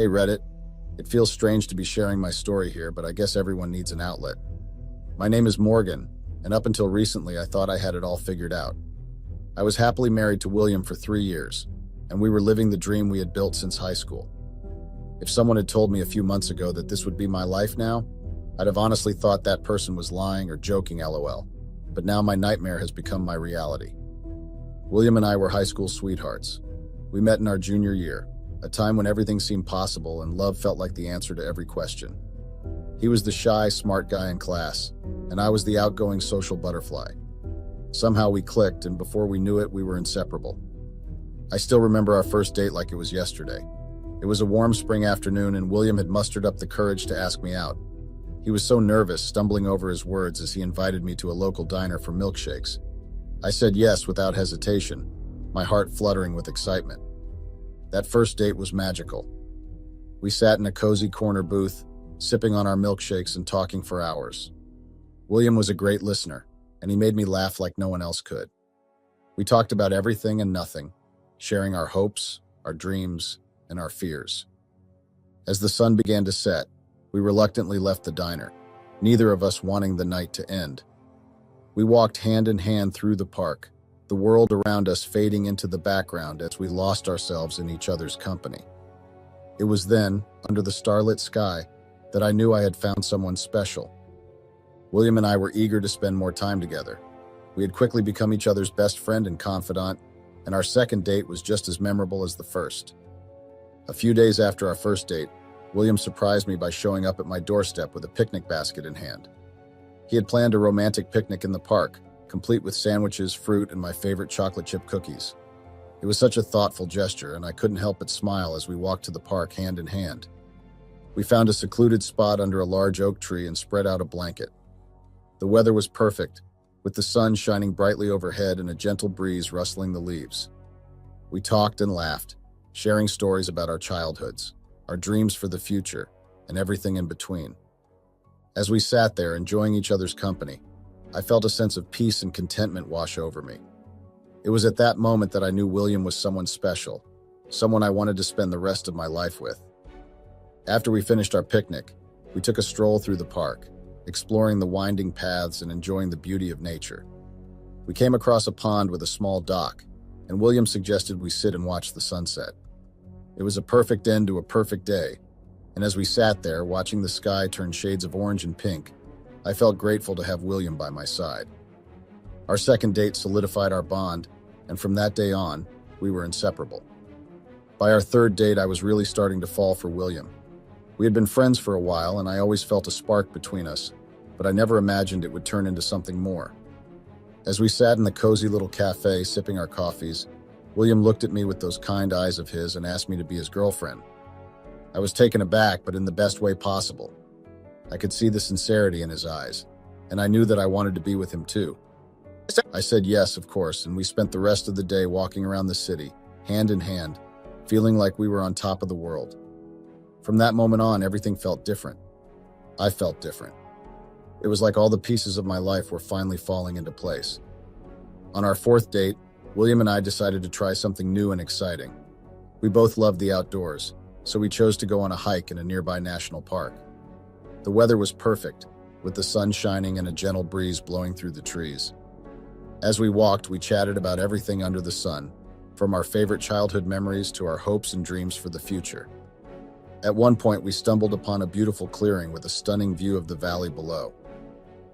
Hey Reddit, it feels strange to be sharing my story here, but I guess everyone needs an outlet. My name is Morgan, and up until recently I thought I had it all figured out. I was happily married to William for 3 years, and we were living the dream we had built since high school. If someone had told me a few months ago that this would be my life now, I'd have honestly thought that person was lying or joking, lol. But now my nightmare has become my reality. William and I were high school sweethearts. We met in our junior year, a time when everything seemed possible and love felt like the answer to every question. He was the shy, smart guy in class, and I was the outgoing social butterfly. Somehow we clicked, and before we knew it, we were inseparable. I still remember our first date like it was yesterday. It was a warm spring afternoon, and William had mustered up the courage to ask me out. He was so nervous, stumbling over his words as he invited me to a local diner for milkshakes. I said yes without hesitation, my heart fluttering with excitement. That first date was magical. We sat in a cozy corner booth, sipping on our milkshakes and talking for hours. William was a great listener, and he made me laugh like no one else could. We talked about everything and nothing, sharing our hopes, our dreams, and our fears. As the sun began to set, we reluctantly left the diner, neither of us wanting the night to end. We walked hand in hand through the park, the world around us fading into the background as we lost ourselves in each other's company. It was then, under the starlit sky, that I knew I had found someone special. William and I were eager to spend more time together. We had quickly become each other's best friend and confidant, and our second date was just as memorable as the first. A few days after our first date, William surprised me by showing up at my doorstep with a picnic basket in hand. He had planned a romantic picnic in the park, complete with sandwiches, fruit, and my favorite chocolate chip cookies. It was such a thoughtful gesture, and I couldn't help but smile as we walked to the park hand in hand. We found a secluded spot under a large oak tree and spread out a blanket. The weather was perfect, with the sun shining brightly overhead and a gentle breeze rustling the leaves. We talked and laughed, sharing stories about our childhoods, our dreams for the future, and everything in between. As we sat there enjoying each other's company, I felt a sense of peace and contentment wash over me. It was at that moment that I knew William was someone special, someone I wanted to spend the rest of my life with. After we finished our picnic, we took a stroll through the park, exploring the winding paths and enjoying the beauty of nature. We came across a pond with a small dock, and William suggested we sit and watch the sunset. It was a perfect end to a perfect day, and as we sat there, watching the sky turn shades of orange and pink, I felt grateful to have William by my side. Our second date solidified our bond, and from that day on, we were inseparable. By our third date, I was really starting to fall for William. We had been friends for a while, and I always felt a spark between us, but I never imagined it would turn into something more. As we sat in the cozy little cafe sipping our coffees, William looked at me with those kind eyes of his and asked me to be his girlfriend. I was taken aback, but in the best way possible. I could see the sincerity in his eyes, and I knew that I wanted to be with him too. I said yes, of course, and we spent the rest of the day walking around the city, hand in hand, feeling like we were on top of the world. From that moment on, everything felt different. I felt different. It was like all the pieces of my life were finally falling into place. On our fourth date, William and I decided to try something new and exciting. We both loved the outdoors, so we chose to go on a hike in a nearby national park. The weather was perfect, with the sun shining and a gentle breeze blowing through the trees. As we walked, we chatted about everything under the sun, from our favorite childhood memories to our hopes and dreams for the future. At one point, we stumbled upon a beautiful clearing with a stunning view of the valley below.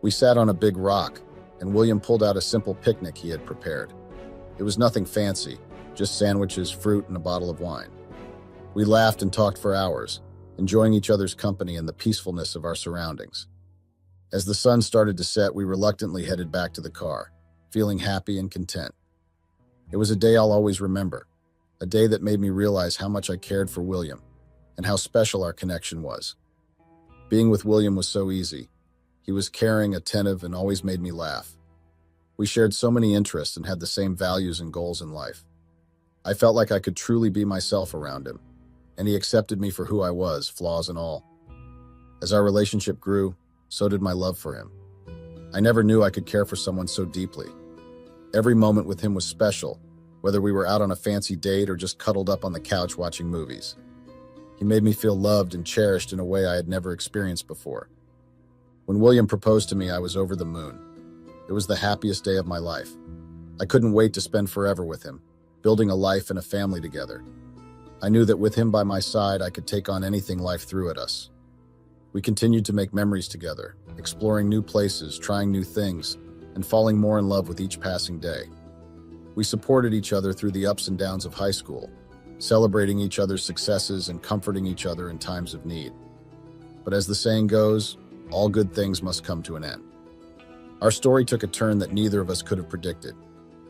We sat on a big rock, and William pulled out a simple picnic he had prepared. It was nothing fancy, just sandwiches, fruit, and a bottle of wine. We laughed and talked for hours, enjoying each other's company and the peacefulness of our surroundings. As the sun started to set, we reluctantly headed back to the car, feeling happy and content. It was a day I'll always remember, a day that made me realize how much I cared for William and how special our connection was. Being with William was so easy. He was caring, attentive, and always made me laugh. We shared so many interests and had the same values and goals in life. I felt like I could truly be myself around him, and he accepted me for who I was, flaws and all. As our relationship grew, so did my love for him. I never knew I could care for someone so deeply. Every moment with him was special, whether we were out on a fancy date or just cuddled up on the couch watching movies. He made me feel loved and cherished in a way I had never experienced before. When William proposed to me, I was over the moon. It was the happiest day of my life. I couldn't wait to spend forever with him, building a life and a family together. I knew that with him by my side, I could take on anything life threw at us. We continued to make memories together, exploring new places, trying new things, and falling more in love with each passing day. We supported each other through the ups and downs of high school, celebrating each other's successes and comforting each other in times of need. But as the saying goes, all good things must come to an end. Our story took a turn that neither of us could have predicted,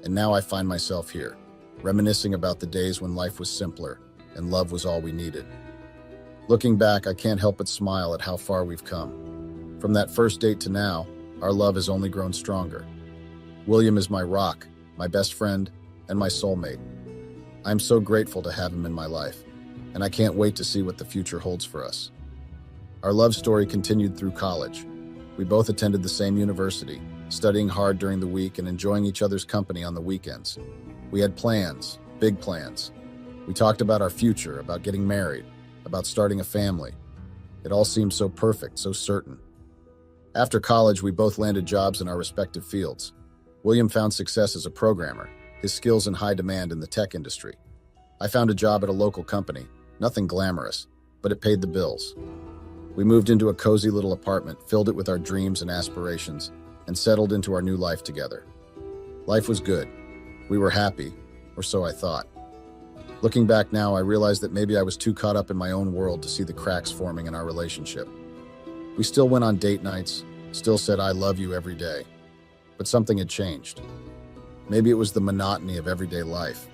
and now I find myself here, reminiscing about the days when life was simpler and love was all we needed. Looking back, I can't help but smile at how far we've come. From that first date to now, our love has only grown stronger. William is my rock, my best friend, and my soulmate. I'm so grateful to have him in my life, and I can't wait to see what the future holds for us. Our love story continued through college. We both attended the same university, studying hard during the week and enjoying each other's company on the weekends. We had plans, big plans. We talked about our future, about getting married, about starting a family. It all seemed so perfect, so certain. After college, we both landed jobs in our respective fields. William found success as a programmer, his skills in high demand in the tech industry. I found a job at a local company, nothing glamorous, but it paid the bills. We moved into a cozy little apartment, filled it with our dreams and aspirations, and settled into our new life together. Life was good. We were happy, or so I thought. Looking back now, I realize that maybe I was too caught up in my own world to see the cracks forming in our relationship. We still went on date nights, still said I love you every day, but something had changed. Maybe it was the monotony of everyday life,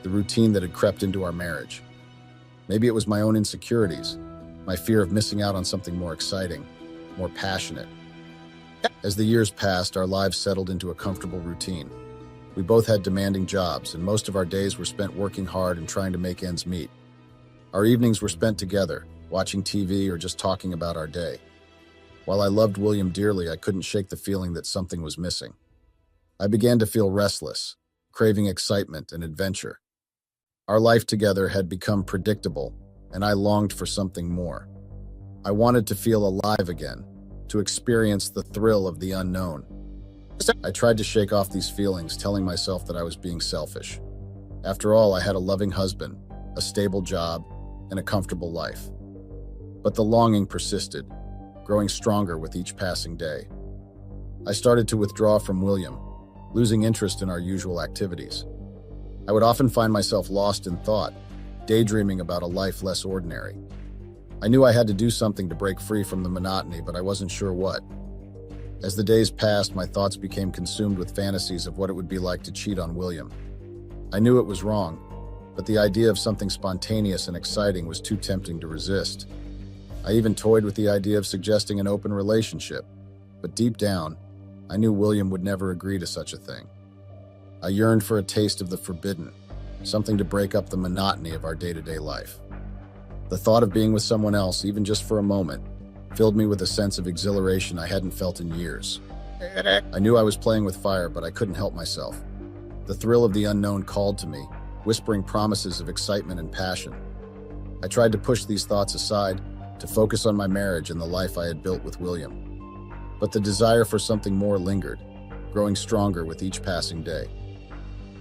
the routine that had crept into our marriage. Maybe it was my own insecurities, my fear of missing out on something more exciting, more passionate. As the years passed, our lives settled into a comfortable routine. We both had demanding jobs, and most of our days were spent working hard and trying to make ends meet. Our evenings were spent together, watching TV or just talking about our day. While I loved William dearly, I couldn't shake the feeling that something was missing. I began to feel restless, craving excitement and adventure. Our life together had become predictable, and I longed for something more. I wanted to feel alive again, to experience the thrill of the unknown. I tried to shake off these feelings, telling myself that I was being selfish. After all, I had a loving husband, a stable job, and a comfortable life. But the longing persisted, growing stronger with each passing day. I started to withdraw from William, losing interest in our usual activities. I would often find myself lost in thought, daydreaming about a life less ordinary. I knew I had to do something to break free from the monotony, but I wasn't sure what. As the days passed, my thoughts became consumed with fantasies of what it would be like to cheat on William. I knew it was wrong, but the idea of something spontaneous and exciting was too tempting to resist. I even toyed with the idea of suggesting an open relationship, but deep down, I knew William would never agree to such a thing. I yearned for a taste of the forbidden, something to break up the monotony of our day-to-day life. The thought of being with someone else, even just for a moment, filled me with a sense of exhilaration I hadn't felt in years. I knew I was playing with fire, but I couldn't help myself. The thrill of the unknown called to me, whispering promises of excitement and passion. I tried to push these thoughts aside, to focus on my marriage and the life I had built with William. But the desire for something more lingered, growing stronger with each passing day.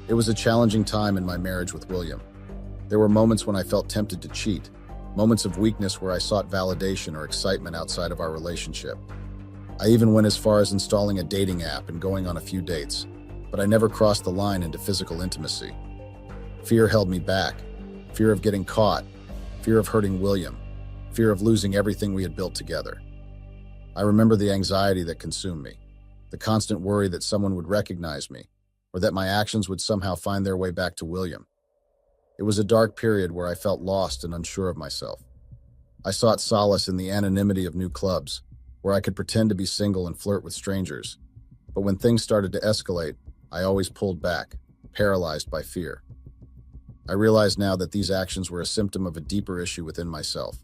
It was a challenging time in my marriage with William. There were moments when I felt tempted to cheat, moments of weakness where I sought validation or excitement outside of our relationship. I even went as far as installing a dating app and going on a few dates, but I never crossed the line into physical intimacy. Fear held me back, fear of getting caught, fear of hurting William, fear of losing everything we had built together. I remember the anxiety that consumed me, the constant worry that someone would recognize me, or that my actions would somehow find their way back to William. It was a dark period where I felt lost and unsure of myself. I sought solace in the anonymity of new clubs, where I could pretend to be single and flirt with strangers. But when things started to escalate, I always pulled back, paralyzed by fear. I realize now that these actions were a symptom of a deeper issue within myself.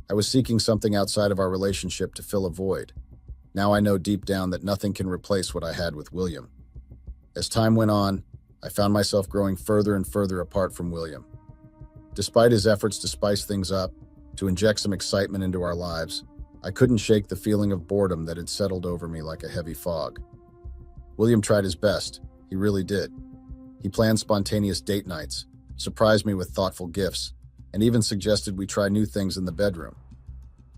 I was seeking something outside of our relationship to fill a void. Now I know deep down that nothing can replace what I had with William. As time went on, I found myself growing further and further apart from William. Despite his efforts to spice things up, to inject some excitement into our lives, I couldn't shake the feeling of boredom that had settled over me like a heavy fog. William tried his best. He really did. He planned spontaneous date nights, surprised me with thoughtful gifts, and even suggested we try new things in the bedroom.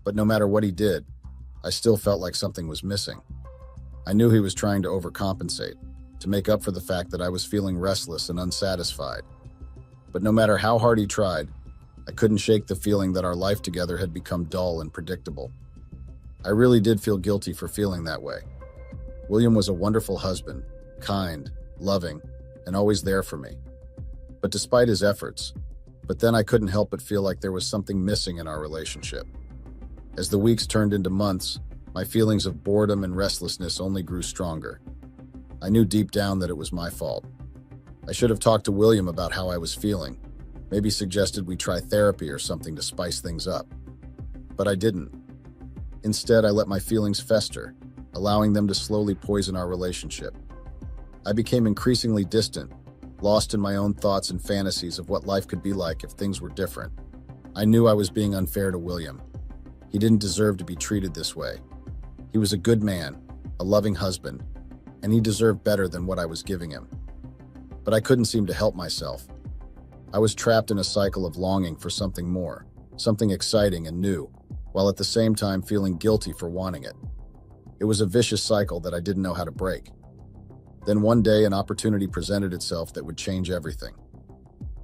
But no matter what he did, I still felt like something was missing. I knew he was trying to overcompensate, to make up for the fact that I was feeling restless and unsatisfied. But no matter how hard he tried, I couldn't shake the feeling that our life together had become dull and predictable. I really did feel guilty for feeling that way. William was a wonderful husband, kind, loving, and always there for me. But despite his efforts, then I couldn't help but feel like there was something missing in our relationship. As the weeks turned into months, my feelings of boredom and restlessness only grew stronger. I knew deep down that it was my fault. I should have talked to William about how I was feeling, maybe suggested we try therapy or something to spice things up. But I didn't. Instead, I let my feelings fester, allowing them to slowly poison our relationship. I became increasingly distant, lost in my own thoughts and fantasies of what life could be like if things were different. I knew I was being unfair to William. He didn't deserve to be treated this way. He was a good man, a loving husband, and he deserved better than what I was giving him. But I couldn't seem to help myself. I was trapped in a cycle of longing for something more, something exciting and new, while at the same time feeling guilty for wanting it. It was a vicious cycle that I didn't know how to break. Then one day, an opportunity presented itself that would change everything.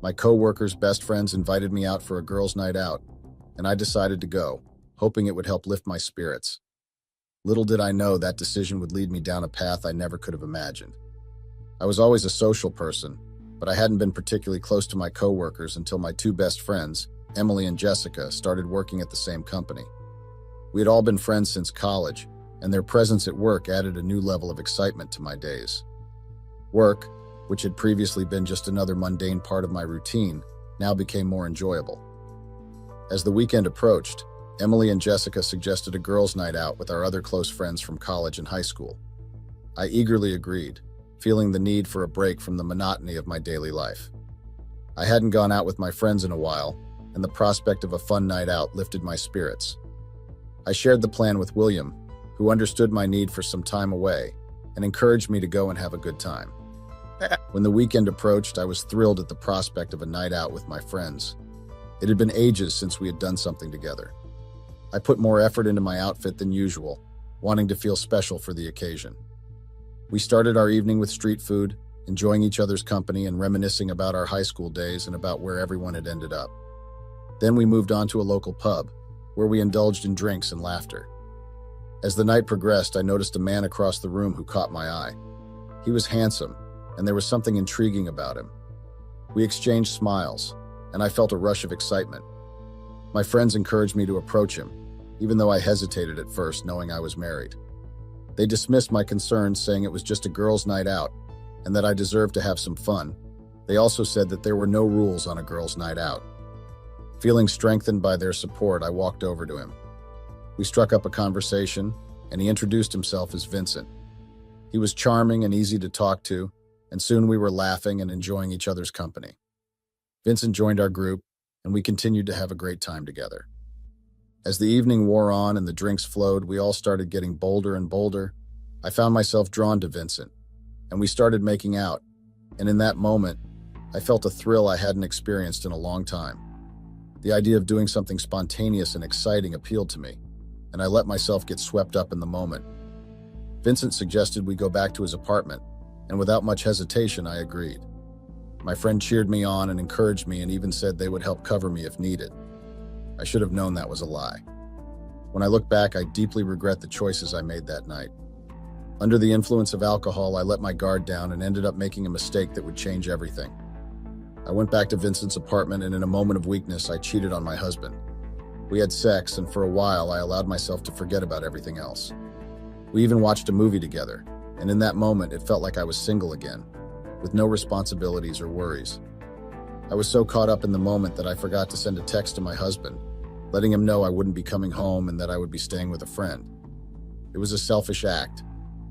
My co-workers' best friends invited me out for a girls' night out, and I decided to go, hoping it would help lift my spirits. Little did I know that decision would lead me down a path I never could have imagined. I was always a social person, but I hadn't been particularly close to my co-workers until my two best friends, Emily and Jessica, started working at the same company. We had all been friends since college, and their presence at work added a new level of excitement to my days. Work, which had previously been just another mundane part of my routine, now became more enjoyable. As the weekend approached, Emily and Jessica suggested a girls' night out with our other close friends from college and high school. I eagerly agreed, feeling the need for a break from the monotony of my daily life. I hadn't gone out with my friends in a while, and the prospect of a fun night out lifted my spirits. I shared the plan with William, who understood my need for some time away and encouraged me to go and have a good time. When the weekend approached, I was thrilled at the prospect of a night out with my friends. It had been ages since we had done something together. I put more effort into my outfit than usual, wanting to feel special for the occasion. We started our evening with street food, enjoying each other's company and reminiscing about our high school days and about where everyone had ended up. Then we moved on to a local pub, where we indulged in drinks and laughter. As the night progressed, I noticed a man across the room who caught my eye. He was handsome, and there was something intriguing about him. We exchanged smiles, and I felt a rush of excitement. My friends encouraged me to approach him, even though I hesitated at first, knowing I was married. They dismissed my concerns, saying it was just a girls' night out, and that I deserved to have some fun. They also said that there were no rules on a girls' night out. Feeling strengthened by their support, I walked over to him. We struck up a conversation, and he introduced himself as Vincent. He was charming and easy to talk to, and soon we were laughing and enjoying each other's company. Vincent joined our group, and we continued to have a great time together. As the evening wore on and the drinks flowed, we all started getting bolder and bolder. I found myself drawn to Vincent, and we started making out, and in that moment, I felt a thrill I hadn't experienced in a long time. The idea of doing something spontaneous and exciting appealed to me, and I let myself get swept up in the moment. Vincent suggested we go back to his apartment, and without much hesitation, I agreed. My friend cheered me on and encouraged me and even said they would help cover me if needed. I should have known that was a lie. When I look back, I deeply regret the choices I made that night. Under the influence of alcohol, I let my guard down and ended up making a mistake that would change everything. I went back to Vincent's apartment, and in a moment of weakness, I cheated on my husband. We had sex, and for a while, I allowed myself to forget about everything else. We even watched a movie together, and in that moment, it felt like I was single again, with no responsibilities or worries. I was so caught up in the moment that I forgot to send a text to my husband, letting him know I wouldn't be coming home and that I would be staying with a friend. It was a selfish act,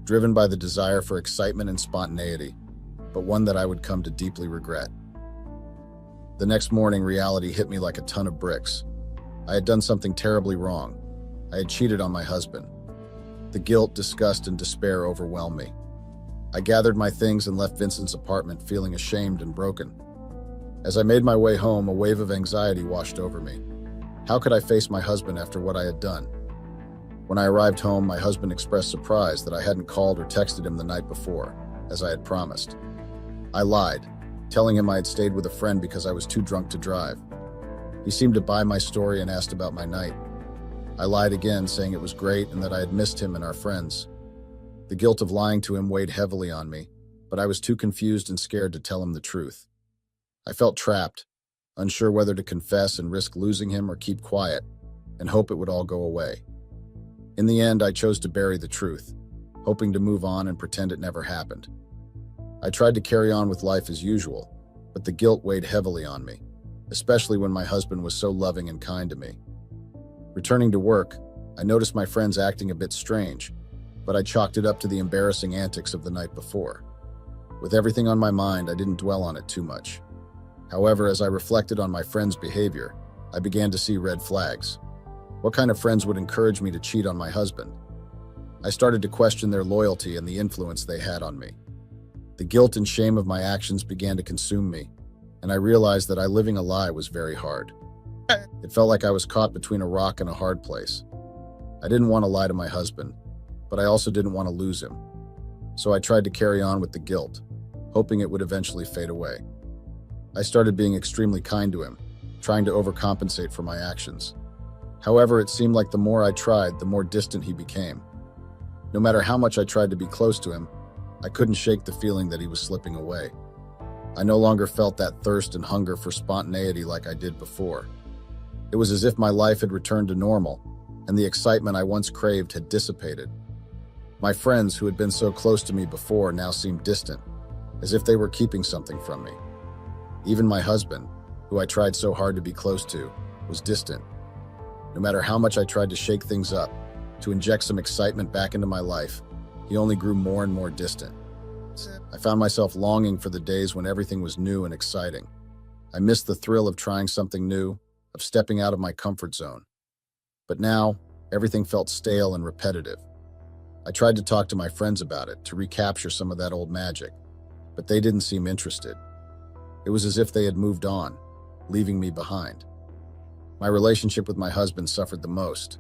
driven by the desire for excitement and spontaneity, but one that I would come to deeply regret. The next morning, reality hit me like a ton of bricks. I had done something terribly wrong. I had cheated on my husband. The guilt, disgust, and despair overwhelmed me. I gathered my things and left Vincent's apartment feeling ashamed and broken. As I made my way home, a wave of anxiety washed over me. How could I face my husband after what I had done? When I arrived home, my husband expressed surprise that I hadn't called or texted him the night before, as I had promised. I lied, telling him I had stayed with a friend because I was too drunk to drive. He seemed to buy my story and asked about my night. I lied again, saying it was great and that I had missed him and our friends. The guilt of lying to him weighed heavily on me, but I was too confused and scared to tell him the truth. I felt trapped, unsure whether to confess and risk losing him or keep quiet and hope it would all go away. In the end, I chose to bury the truth, hoping to move on and pretend it never happened. I tried to carry on with life as usual, but the guilt weighed heavily on me, especially when my husband was so loving and kind to me. Returning to work, I noticed my friends acting a bit strange, but I chalked it up to the embarrassing antics of the night before. With everything on my mind, I didn't dwell on it too much. However, as I reflected on my friends' behavior, I began to see red flags. What kind of friends would encourage me to cheat on my husband? I started to question their loyalty and the influence they had on me. The guilt and shame of my actions began to consume me, and I realized that living a lie was very hard. It felt like I was caught between a rock and a hard place. I didn't want to lie to my husband, but I also didn't want to lose him. So I tried to carry on with the guilt, hoping it would eventually fade away. I started being extremely kind to him, trying to overcompensate for my actions. However, it seemed like the more I tried, the more distant he became. No matter how much I tried to be close to him, I couldn't shake the feeling that he was slipping away. I no longer felt that thirst and hunger for spontaneity like I did before. It was as if my life had returned to normal, and the excitement I once craved had dissipated. My friends, who had been so close to me before, now seemed distant, as if they were keeping something from me. Even my husband, who I tried so hard to be close to, was distant. No matter how much I tried to shake things up, to inject some excitement back into my life, he only grew more and more distant. I found myself longing for the days when everything was new and exciting. I missed the thrill of trying something new, of stepping out of my comfort zone. But now, everything felt stale and repetitive. I tried to talk to my friends about it, to recapture some of that old magic, but they didn't seem interested. It was as if they had moved on, leaving me behind. My relationship with my husband suffered the most.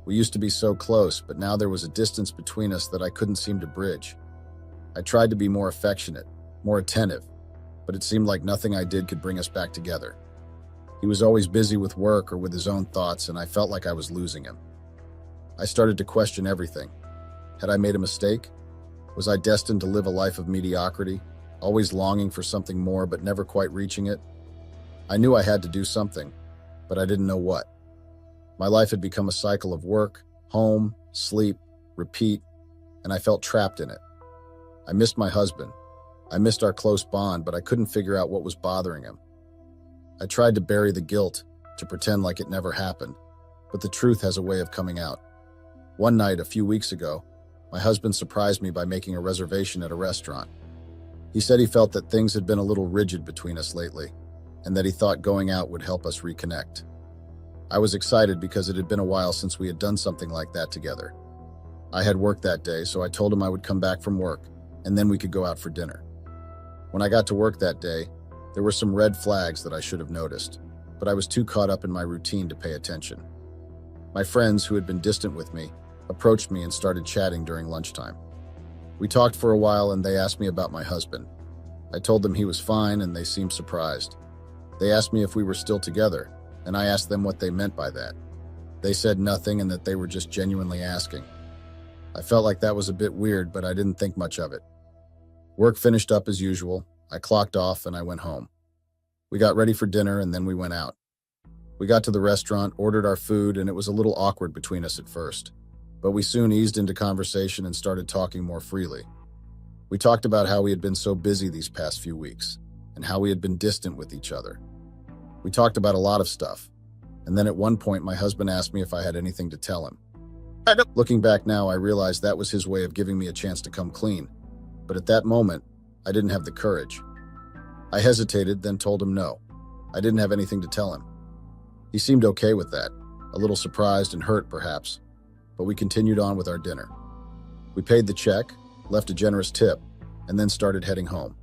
We used to be so close, but now there was a distance between us that I couldn't seem to bridge. I tried to be more affectionate, more attentive, but it seemed like nothing I did could bring us back together. He was always busy with work or with his own thoughts, and I felt like I was losing him. I started to question everything. Had I made a mistake? Was I destined to live a life of mediocrity, always longing for something more but never quite reaching it? I knew I had to do something, but I didn't know what. My life had become a cycle of work, home, sleep, repeat, and I felt trapped in it. I missed my husband. I missed our close bond, but I couldn't figure out what was bothering him. I tried to bury the guilt, to pretend like it never happened, but the truth has a way of coming out. One night, a few weeks ago, my husband surprised me by making a reservation at a restaurant. He said he felt that things had been a little rigid between us lately, and that he thought going out would help us reconnect. I was excited because it had been a while since we had done something like that together. I had work that day, so I told him I would come back from work, and then we could go out for dinner. When I got to work that day, there were some red flags that I should have noticed, but I was too caught up in my routine to pay attention. My friends, who had been distant with me, approached me and started chatting during lunchtime. We talked for a while and they asked me about my husband. I told them he was fine and they seemed surprised. They asked me if we were still together, and I asked them what they meant by that. They said nothing and that they were just genuinely asking. I felt like that was a bit weird, but I didn't think much of it. Work finished up as usual. I clocked off and I went home. We got ready for dinner and then we went out. We got to the restaurant, ordered our food, and it was a little awkward between us at first. But we soon eased into conversation and started talking more freely. We talked about how we had been so busy these past few weeks, and how we had been distant with each other. We talked about a lot of stuff, and then at one point my husband asked me if I had anything to tell him. Looking back now, I realized that was his way of giving me a chance to come clean, but at that moment, I didn't have the courage. I hesitated, then told him no. I didn't have anything to tell him. He seemed okay with that, a little surprised and hurt perhaps, but we continued on with our dinner. We paid the check, left a generous tip, and then started heading home.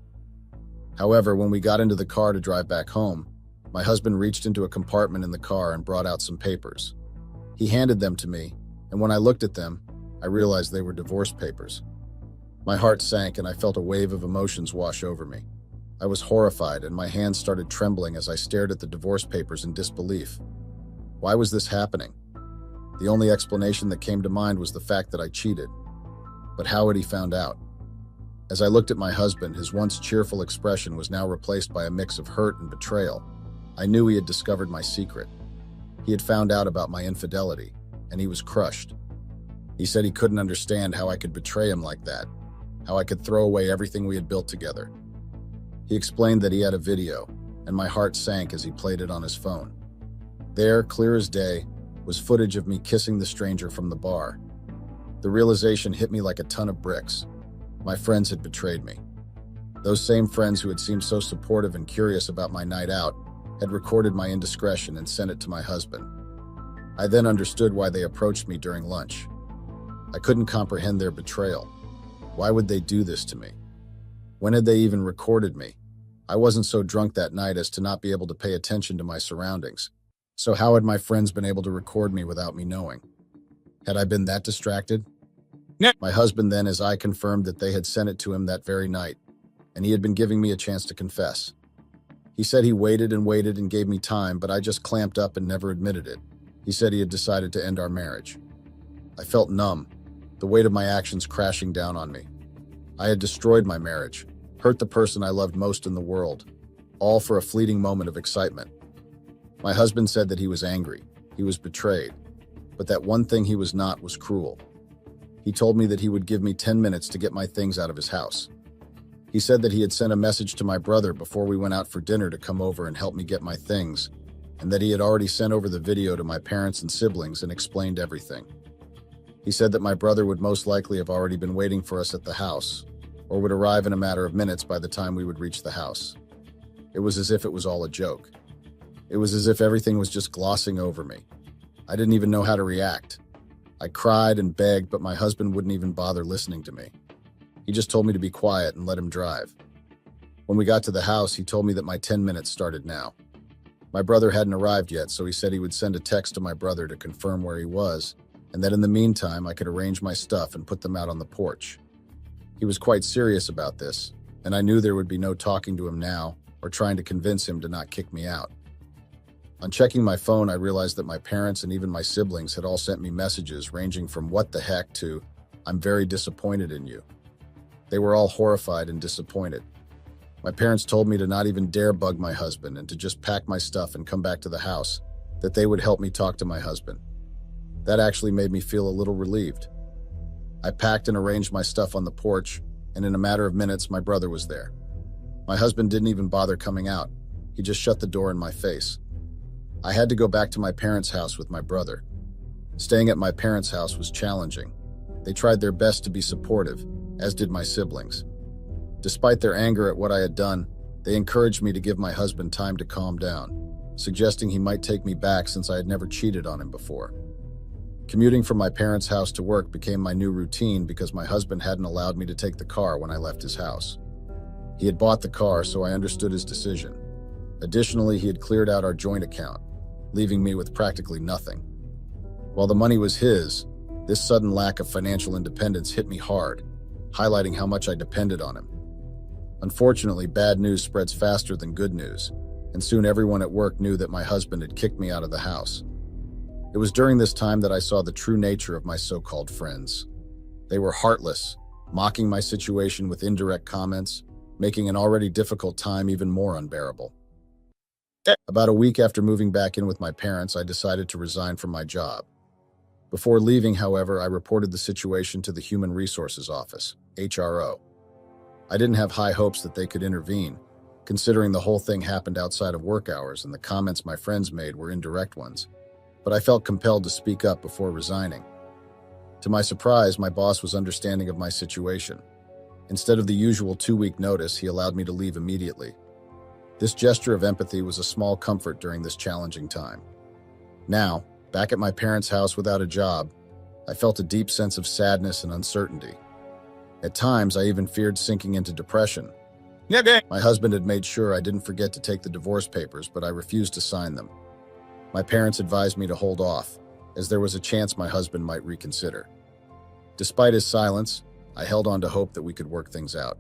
However, when we got into the car to drive back home, my husband reached into a compartment in the car and brought out some papers. He handed them to me, and when I looked at them, I realized they were divorce papers. My heart sank and I felt a wave of emotions wash over me. I was horrified and my hands started trembling as I stared at the divorce papers in disbelief. Why was this happening? The only explanation that came to mind was the fact that I cheated. But how had he found out? As I looked at my husband, his once cheerful expression was now replaced by a mix of hurt and betrayal. I knew he had discovered my secret. He had found out about my infidelity, and he was crushed. He said he couldn't understand how I could betray him like that, how I could throw away everything we had built together. He explained that he had a video, and my heart sank as he played it on his phone. There, clear as day, was footage of me kissing the stranger from the bar. The realization hit me like a ton of bricks. My friends had betrayed me. Those same friends who had seemed so supportive and curious about my night out had recorded my indiscretion and sent it to my husband. I then understood why they approached me during lunch. I couldn't comprehend their betrayal. Why would they do this to me? When had they even recorded me? I wasn't so drunk that night as to not be able to pay attention to my surroundings. So how had my friends been able to record me without me knowing? Had I been that distracted? No. My husband then, as I confirmed that they had sent it to him that very night, and he had been giving me a chance to confess. He said he waited and gave me time, but I just clamped up and never admitted it. He said he had decided to end our marriage. I felt numb, the weight of my actions crashing down on me. I had destroyed my marriage, hurt the person I loved most in the world, all for a fleeting moment of excitement. My husband said that he was angry, he was betrayed, but that one thing he was not was cruel. He told me that he would give me 10 minutes to get my things out of his house. He said that he had sent a message to my brother before we went out for dinner to come over and help me get my things, and that he had already sent over the video to my parents and siblings and explained everything. He said that my brother would most likely have already been waiting for us at the house, or would arrive in a matter of minutes by the time we would reach the house. It was as if it was all a joke. It was as if everything was just glossing over me. I didn't even know how to react. I cried and begged, but my husband wouldn't even bother listening to me. He just told me to be quiet and let him drive. When we got to the house, he told me that my 10 minutes started now. My brother hadn't arrived yet, so he said he would send a text to my brother to confirm where he was, and that in the meantime I could arrange my stuff and put them out on the porch. He was quite serious about this, and I knew there would be no talking to him now or trying to convince him to not kick me out. On checking my phone, I realized that my parents and even my siblings had all sent me messages ranging from "what the heck" to "I'm very disappointed in you." They were all horrified and disappointed. My parents told me to not even dare bug my husband and to just pack my stuff and come back to the house, that they would help me talk to my husband. That actually made me feel a little relieved. I packed and arranged my stuff on the porch, and in a matter of minutes, my brother was there. My husband didn't even bother coming out. He just shut the door in my face. I had to go back to my parents' house with my brother. Staying at my parents' house was challenging. They tried their best to be supportive, as did my siblings. Despite their anger at what I had done, they encouraged me to give my husband time to calm down, suggesting he might take me back since I had never cheated on him before. Commuting from my parents' house to work became my new routine because my husband hadn't allowed me to take the car when I left his house. He had bought the car, so I understood his decision. Additionally, he had cleared out our joint account, leaving me with practically nothing. While the money was his, this sudden lack of financial independence hit me hard, highlighting how much I depended on him. Unfortunately, bad news spreads faster than good news, and soon everyone at work knew that my husband had kicked me out of the house. It was during this time that I saw the true nature of my so-called friends. They were heartless, mocking my situation with indirect comments, making an already difficult time even more unbearable. About a week after moving back in with my parents, I decided to resign from my job. Before leaving, however, I reported the situation to the Human Resources Office, HRO. I didn't have high hopes that they could intervene, considering the whole thing happened outside of work hours and the comments my friends made were indirect ones. But I felt compelled to speak up before resigning. To my surprise, my boss was understanding of my situation. Instead of the usual 2-week notice, he allowed me to leave immediately. This gesture of empathy was a small comfort during this challenging time. Now, back at my parents' house without a job, I felt a deep sense of sadness and uncertainty. At times, I even feared sinking into depression. My husband had made sure I didn't forget to take the divorce papers, but I refused to sign them. My parents advised me to hold off, as there was a chance my husband might reconsider. Despite his silence, I held on to hope that we could work things out.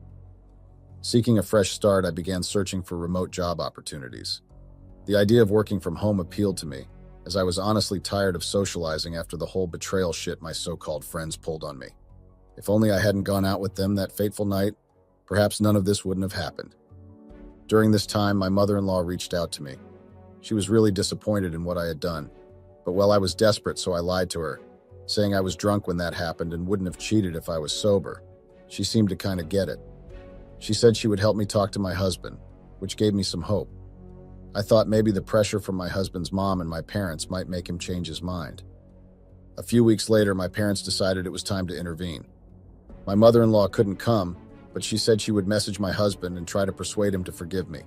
Seeking a fresh start, I began searching for remote job opportunities. The idea of working from home appealed to me, as I was honestly tired of socializing after the whole betrayal shit my so-called friends pulled on me. If only I hadn't gone out with them that fateful night, perhaps none of this wouldn't have happened. During this time, my mother-in-law reached out to me. She was really disappointed in what I had done, but I was desperate, so I lied to her, saying I was drunk when that happened and wouldn't have cheated if I was sober. She seemed to kind of get it. She said she would help me talk to my husband, which gave me some hope. I thought maybe the pressure from my husband's mom and my parents might make him change his mind. A few weeks later, my parents decided it was time to intervene. My mother-in-law couldn't come, but she said she would message my husband and try to persuade him to forgive me.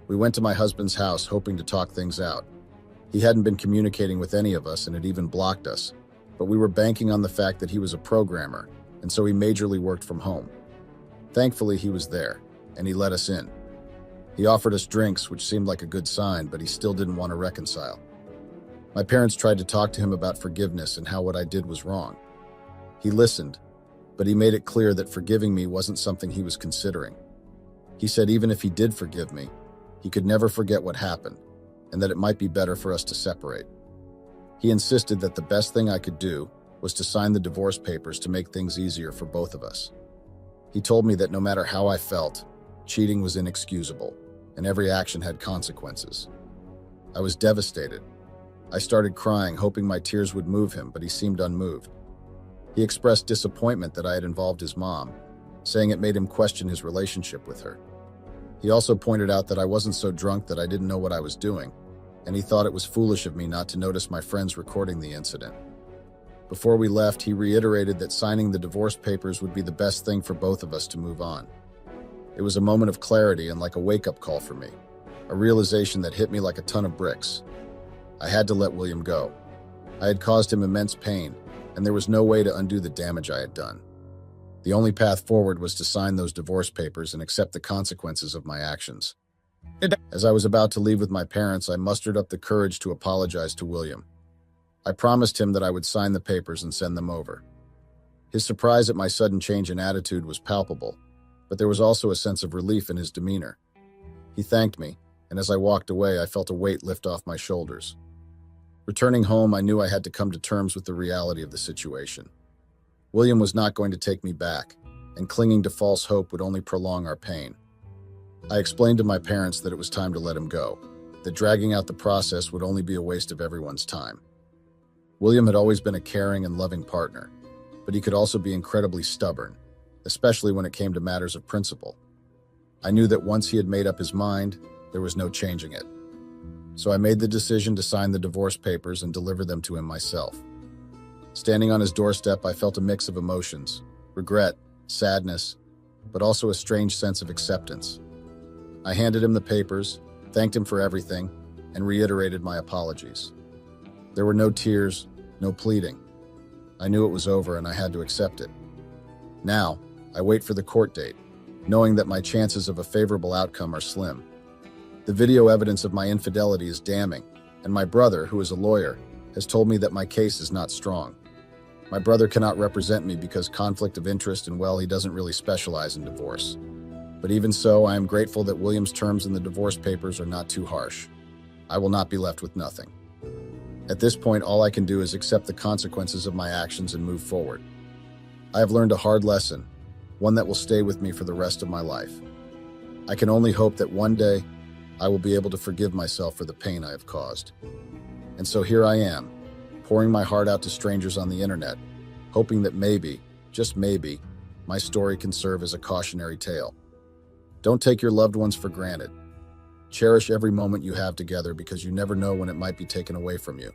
We went to my husband's house hoping to talk things out. He hadn't been communicating with any of us and had even blocked us, but we were banking on the fact that he was a programmer, and so he majorly worked from home. Thankfully, he was there, and he let us in. He offered us drinks, which seemed like a good sign, but he still didn't want to reconcile. My parents tried to talk to him about forgiveness and how what I did was wrong. He listened, but he made it clear that forgiving me wasn't something he was considering. He said even if he did forgive me, he could never forget what happened, and that it might be better for us to separate. He insisted that the best thing I could do was to sign the divorce papers to make things easier for both of us. He told me that no matter how I felt, cheating was inexcusable, and every action had consequences. I was devastated. I started crying, hoping my tears would move him, but he seemed unmoved. He expressed disappointment that I had involved his mom, saying it made him question his relationship with her. He also pointed out that I wasn't so drunk that I didn't know what I was doing, and he thought it was foolish of me not to notice my friends recording the incident. Before we left, he reiterated that signing the divorce papers would be the best thing for both of us to move on. It was a moment of clarity and like a wake-up call for me, a realization that hit me like a ton of bricks. I had to let William go. I had caused him immense pain, and there was no way to undo the damage I had done. The only path forward was to sign those divorce papers and accept the consequences of my actions. As I was about to leave with my parents, I mustered up the courage to apologize to William. I promised him that I would sign the papers and send them over. His surprise at my sudden change in attitude was palpable, but there was also a sense of relief in his demeanor. He thanked me, and as I walked away, I felt a weight lift off my shoulders. Returning home, I knew I had to come to terms with the reality of the situation. William was not going to take me back, and clinging to false hope would only prolong our pain. I explained to my parents that it was time to let him go, that dragging out the process would only be a waste of everyone's time. William had always been a caring and loving partner, but he could also be incredibly stubborn, especially when it came to matters of principle. I knew that once he had made up his mind, there was no changing it. So I made the decision to sign the divorce papers and deliver them to him myself. Standing on his doorstep, I felt a mix of emotions: regret, sadness, but also a strange sense of acceptance. I handed him the papers, thanked him for everything, and reiterated my apologies. There were no tears, no pleading. I knew it was over and I had to accept it. Now, I wait for the court date, knowing that my chances of a favorable outcome are slim. The video evidence of my infidelity is damning, and my brother, who is a lawyer, has told me that my case is not strong. My brother cannot represent me because conflict of interest and, well, he doesn't really specialize in divorce. But even so, I am grateful that William's terms in the divorce papers are not too harsh. I will not be left with nothing. At this point, all I can do is accept the consequences of my actions and move forward. I have learned a hard lesson, one that will stay with me for the rest of my life. I can only hope that one day I will be able to forgive myself for the pain I have caused. And so here I am, pouring my heart out to strangers on the internet, hoping that maybe, just maybe, my story can serve as a cautionary tale. Don't take your loved ones for granted. Cherish every moment you have together because you never know when it might be taken away from you.